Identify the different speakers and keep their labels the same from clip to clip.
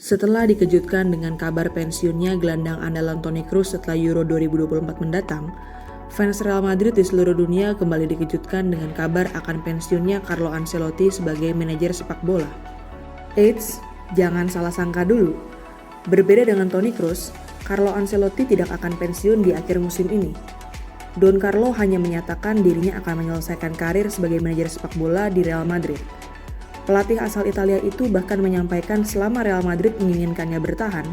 Speaker 1: Setelah dikejutkan dengan kabar pensiunnya gelandang andalan Toni Kroos setelah Euro 2024 mendatang, fans Real Madrid di seluruh dunia kembali dikejutkan dengan kabar akan pensiunnya Carlo Ancelotti sebagai manajer sepak bola. Eits, jangan salah sangka dulu. Berbeda dengan Toni Kroos, Carlo Ancelotti tidak akan pensiun di akhir musim ini. Don Carlo hanya menyatakan dirinya akan menyelesaikan karir sebagai manajer sepak bola di Real Madrid. Pelatih asal Italia itu bahkan menyampaikan selama Real Madrid menginginkannya bertahan,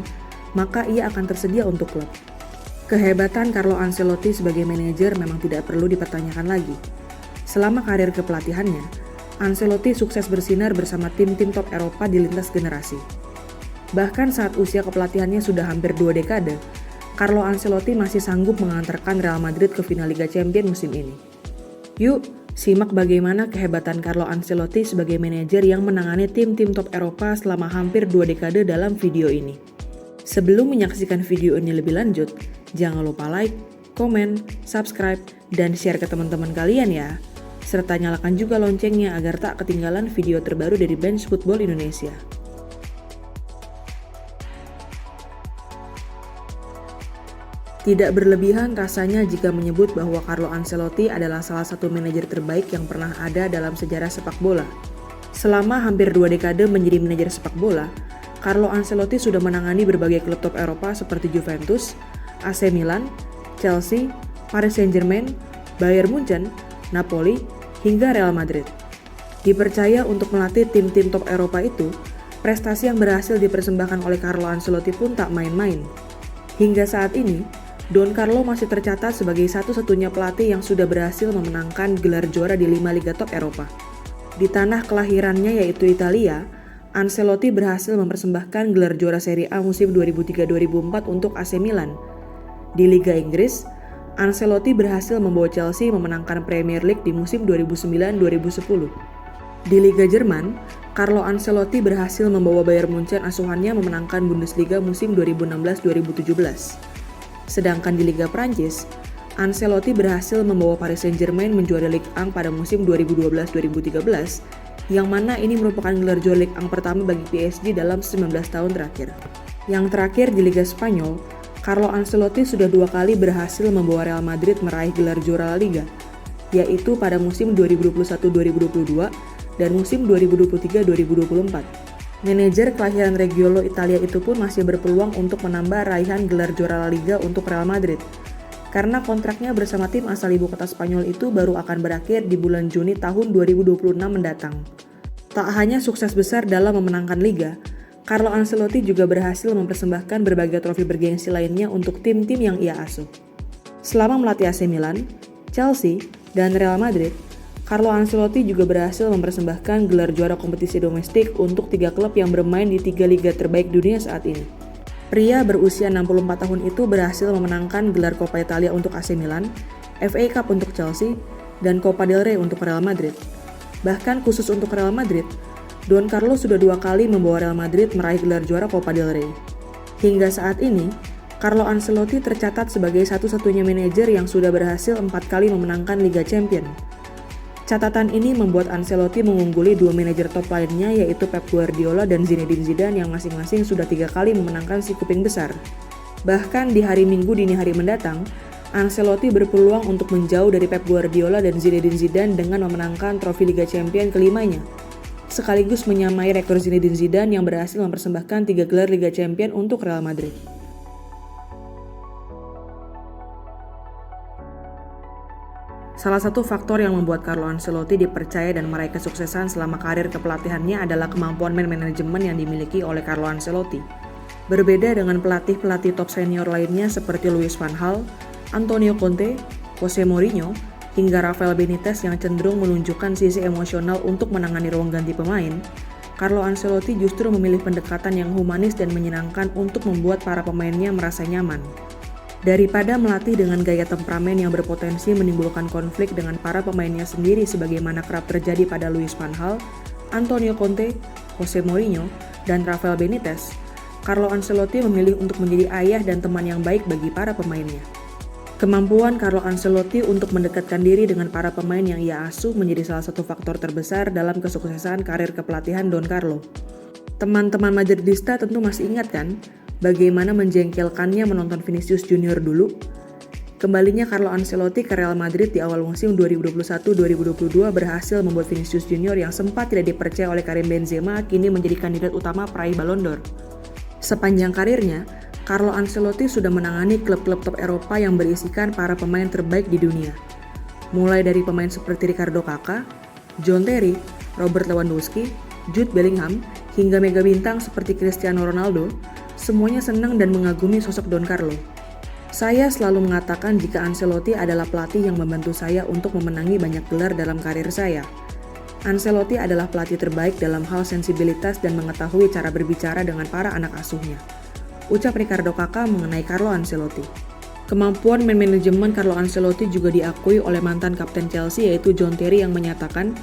Speaker 1: maka ia akan tersedia untuk klub. Kehebatan Carlo Ancelotti sebagai manajer memang tidak perlu dipertanyakan lagi. Selama karir kepelatihannya, Ancelotti sukses bersinar bersama tim-tim top Eropa di lintas generasi. Bahkan saat usia kepelatihannya sudah hampir 2 dekade, Carlo Ancelotti masih sanggup mengantarkan Real Madrid ke final Liga Champions musim ini. Yuk, simak bagaimana kehebatan Carlo Ancelotti sebagai manajer yang menangani tim-tim top Eropa selama hampir 2 dekade dalam video ini. Sebelum menyaksikan video ini lebih lanjut, jangan lupa like, komen, subscribe, dan share ke teman-teman kalian ya. Serta nyalakan juga loncengnya agar tak ketinggalan video terbaru dari Bench Football Indonesia. Tidak berlebihan rasanya jika menyebut bahwa Carlo Ancelotti adalah salah satu manajer terbaik yang pernah ada dalam sejarah sepak bola. Selama hampir 2 dekade menjadi manajer sepak bola, Carlo Ancelotti sudah menangani berbagai klub top Eropa seperti Juventus, AC Milan, Chelsea, Paris Saint-Germain, Bayern Munchen, Napoli, hingga Real Madrid. Dipercaya untuk melatih tim-tim top Eropa itu, prestasi yang berhasil dipersembahkan oleh Carlo Ancelotti pun tak main-main. Hingga saat ini, Don Carlo masih tercatat sebagai satu-satunya pelatih yang sudah berhasil memenangkan gelar juara di 5 liga top Eropa. Di tanah kelahirannya yaitu Italia, Ancelotti berhasil mempersembahkan gelar juara Serie A musim 2003-2004 untuk AC Milan. Di Liga Inggris, Ancelotti berhasil membawa Chelsea memenangkan Premier League di musim 2009-2010. Di Liga Jerman, Carlo Ancelotti berhasil membawa Bayern Munchen asuhannya memenangkan Bundesliga musim 2016-2017. Sedangkan di Liga Prancis, Ancelotti berhasil membawa Paris Saint-Germain menjuarai Ligue 1 pada musim 2012-2013, yang mana ini merupakan gelar juara Ligue 1 pertama bagi PSG dalam 19 tahun terakhir. Yang terakhir di Liga Spanyol, Carlo Ancelotti sudah 2 kali berhasil membawa Real Madrid meraih gelar juara La Liga, yaitu pada musim 2021-2022 dan musim 2023-2024. Manajer kelahiran Reggiolo Italia itu pun masih berpeluang untuk menambah raihan gelar juara La Liga untuk Real Madrid, karena kontraknya bersama tim asal ibu kota Spanyol itu baru akan berakhir di bulan Juni tahun 2026 mendatang. Tak hanya sukses besar dalam memenangkan Liga, Carlo Ancelotti juga berhasil mempersembahkan berbagai trofi bergengsi lainnya untuk tim-tim yang ia asuh. Selama melatih AC Milan, Chelsea, dan Real Madrid, Carlo Ancelotti juga berhasil mempersembahkan gelar juara kompetisi domestik untuk 3 klub yang bermain di 3 liga terbaik dunia saat ini. Pria berusia 64 tahun itu berhasil memenangkan gelar Coppa Italia untuk AC Milan, FA Cup untuk Chelsea, dan Copa del Rey untuk Real Madrid. Bahkan khusus untuk Real Madrid, Don Carlo sudah 2 kali membawa Real Madrid meraih gelar juara Copa del Rey. Hingga saat ini, Carlo Ancelotti tercatat sebagai satu-satunya manajer yang sudah berhasil 4 kali memenangkan Liga Champions. Catatan ini membuat Ancelotti mengungguli 2 manajer top lainnya yaitu Pep Guardiola dan Zinedine Zidane yang masing-masing sudah 3 kali memenangkan si kuping besar. Bahkan di hari Minggu dini hari mendatang, Ancelotti berpeluang untuk menjauh dari Pep Guardiola dan Zinedine Zidane dengan memenangkan trofi Liga Champions kelimanya, sekaligus menyamai rekor Zinedine Zidane yang berhasil mempersembahkan 3 gelar Liga Champions untuk Real Madrid. Salah satu faktor yang membuat Carlo Ancelotti dipercaya dan meraih kesuksesan selama karir kepelatihannya adalah kemampuan manajemen yang dimiliki oleh Carlo Ancelotti. Berbeda dengan pelatih-pelatih top senior lainnya seperti Louis van Gaal, Antonio Conte, Jose Mourinho, hingga Rafael Benitez yang cenderung menunjukkan sisi emosional untuk menangani ruang ganti pemain, Carlo Ancelotti justru memilih pendekatan yang humanis dan menyenangkan untuk membuat para pemainnya merasa nyaman. Daripada melatih dengan gaya temperamen yang berpotensi menimbulkan konflik dengan para pemainnya sendiri sebagaimana kerap terjadi pada Louis van Gaal, Antonio Conte, Jose Mourinho, dan Rafael Benitez, Carlo Ancelotti memilih untuk menjadi ayah dan teman yang baik bagi para pemainnya. Kemampuan Carlo Ancelotti untuk mendekatkan diri dengan para pemain yang ia asuh menjadi salah satu faktor terbesar dalam kesuksesan karir kepelatihan Don Carlo. Teman-teman Madridista tentu masih ingat kan, bagaimana menjengkelkannya menonton Vinicius Junior dulu? Kembalinya Carlo Ancelotti ke Real Madrid di awal musim 2021-2022 berhasil membuat Vinicius Junior yang sempat tidak dipercaya oleh Karim Benzema kini menjadi kandidat utama peraih Ballon d'Or. Sepanjang karirnya, Carlo Ancelotti sudah menangani klub-klub top Eropa yang berisikan para pemain terbaik di dunia. Mulai dari pemain seperti Ricardo Kakak, John Terry, Robert Lewandowski, Jude Bellingham, hingga mega bintang seperti Cristiano Ronaldo, semuanya senang dan mengagumi sosok Don Carlo. Saya selalu mengatakan jika Ancelotti adalah pelatih yang membantu saya untuk memenangi banyak gelar dalam karir saya. Ancelotti adalah pelatih terbaik dalam hal sensibilitas dan mengetahui cara berbicara dengan para anak asuhnya. Ucap Ricardo Kakak mengenai Carlo Ancelotti. Kemampuan manajemen Carlo Ancelotti juga diakui oleh mantan kapten Chelsea yaitu John Terry yang menyatakan,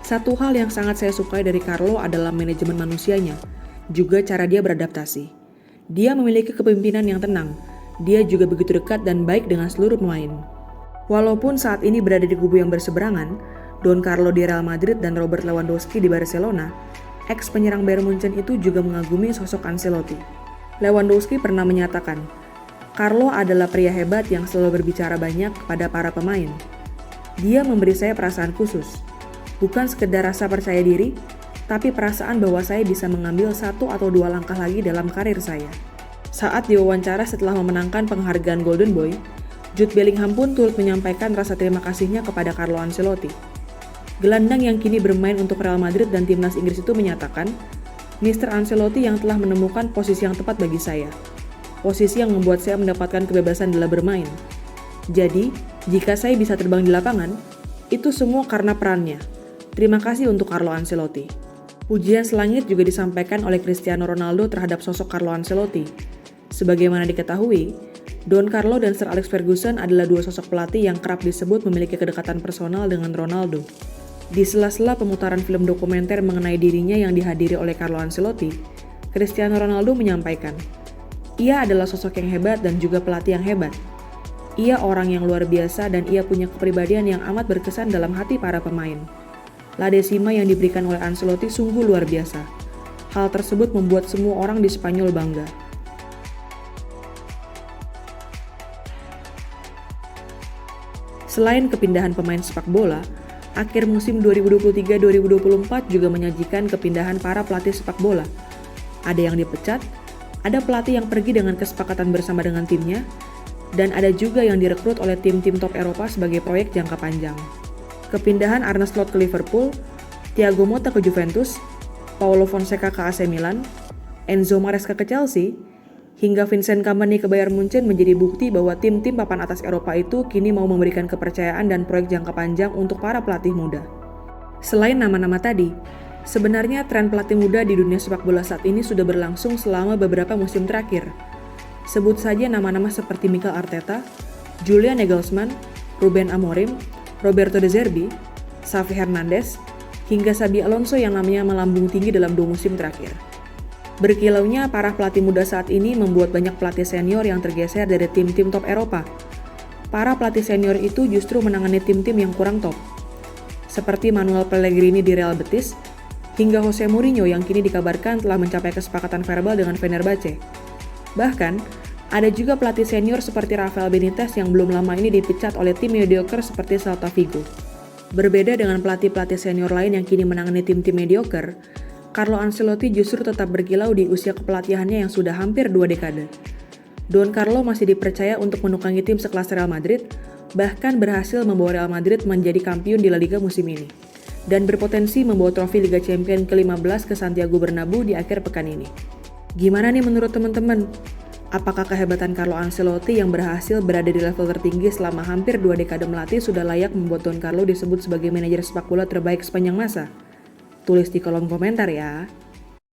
Speaker 1: satu hal yang sangat saya sukai dari Carlo adalah manajemen manusianya, juga cara dia beradaptasi. Dia memiliki kepemimpinan yang tenang. Dia juga begitu dekat dan baik dengan seluruh pemain. Walaupun saat ini berada di kubu yang berseberangan, Don Carlo di Real Madrid dan Robert Lewandowski di Barcelona, ex penyerang Bayern Munchen itu juga mengagumi sosok Ancelotti. Lewandowski pernah menyatakan, Carlo adalah pria hebat yang selalu berbicara banyak kepada para pemain. Dia memberi saya perasaan khusus, bukan sekedar rasa percaya diri, tapi perasaan bahwa saya bisa mengambil 1 atau 2 langkah lagi dalam karir saya. Saat diwawancara setelah memenangkan penghargaan Golden Boy, Jude Bellingham pun turut menyampaikan rasa terima kasihnya kepada Carlo Ancelotti. Gelandang yang kini bermain untuk Real Madrid dan timnas Inggris itu menyatakan, Mr. Ancelotti yang telah menemukan posisi yang tepat bagi saya. Posisi yang membuat saya mendapatkan kebebasan dalam bermain. Jadi, jika saya bisa terbang di lapangan, itu semua karena perannya. Terima kasih untuk Carlo Ancelotti. Pujian selangit juga disampaikan oleh Cristiano Ronaldo terhadap sosok Carlo Ancelotti. Sebagaimana diketahui, Don Carlo dan Sir Alex Ferguson adalah 2 sosok pelatih yang kerap disebut memiliki kedekatan personal dengan Ronaldo. Di sela-sela pemutaran film dokumenter mengenai dirinya yang dihadiri oleh Carlo Ancelotti, Cristiano Ronaldo menyampaikan, ia adalah sosok yang hebat dan juga pelatih yang hebat. Ia orang yang luar biasa dan ia punya kepribadian yang amat berkesan dalam hati para pemain. La Decima yang diberikan oleh Ancelotti sungguh luar biasa. Hal tersebut membuat semua orang di Spanyol bangga. Selain kepindahan pemain sepak bola, akhir musim 2023-2024 juga menyajikan kepindahan para pelatih sepak bola. Ada yang dipecat, ada pelatih yang pergi dengan kesepakatan bersama dengan timnya, dan ada juga yang direkrut oleh tim-tim top Eropa sebagai proyek jangka panjang. Kepindahan Arne Slot ke Liverpool, Thiago Motta ke Juventus, Paulo Fonseca ke AC Milan, Enzo Maresca ke Chelsea, hingga Vincent Kompany ke Bayern Munchen menjadi bukti bahwa tim-tim papan atas Eropa itu kini mau memberikan kepercayaan dan proyek jangka panjang untuk para pelatih muda. Selain nama-nama tadi, sebenarnya tren pelatih muda di dunia sepak bola saat ini sudah berlangsung selama beberapa musim terakhir. Sebut saja nama-nama seperti Mikel Arteta, Julian Nagelsmann, Ruben Amorim, Roberto De Zerbi, Xavi Hernandez, hingga Xabi Alonso yang namanya melambung tinggi dalam 2 musim terakhir. Berkilaunya para pelatih muda saat ini membuat banyak pelatih senior yang tergeser dari tim-tim top Eropa. Para pelatih senior itu justru menangani tim-tim yang kurang top, seperti Manuel Pellegrini di Real Betis, hingga Jose Mourinho yang kini dikabarkan telah mencapai kesepakatan verbal dengan Fenerbahce. Bahkan, ada juga pelatih senior seperti Rafael Benitez yang belum lama ini dipecat oleh tim mediocre seperti Celta Vigo. Berbeda dengan pelatih-pelatih senior lain yang kini menangani tim-tim mediocre, Carlo Ancelotti justru tetap berkilau di usia kepelatihannya yang sudah hampir 2 dekade. Don Carlo masih dipercaya untuk menukangi tim sekelas Real Madrid, bahkan berhasil membawa Real Madrid menjadi kampiun di La Liga musim ini, dan berpotensi membawa trofi Liga Champions ke-15 ke Santiago Bernabeu di akhir pekan ini. Gimana nih menurut teman-teman? Apakah kehebatan Carlo Ancelotti yang berhasil berada di level tertinggi selama hampir 2 dekade melatih sudah layak membuat Don Carlo disebut sebagai manajer sepak bola terbaik sepanjang masa? Tulis di kolom komentar ya.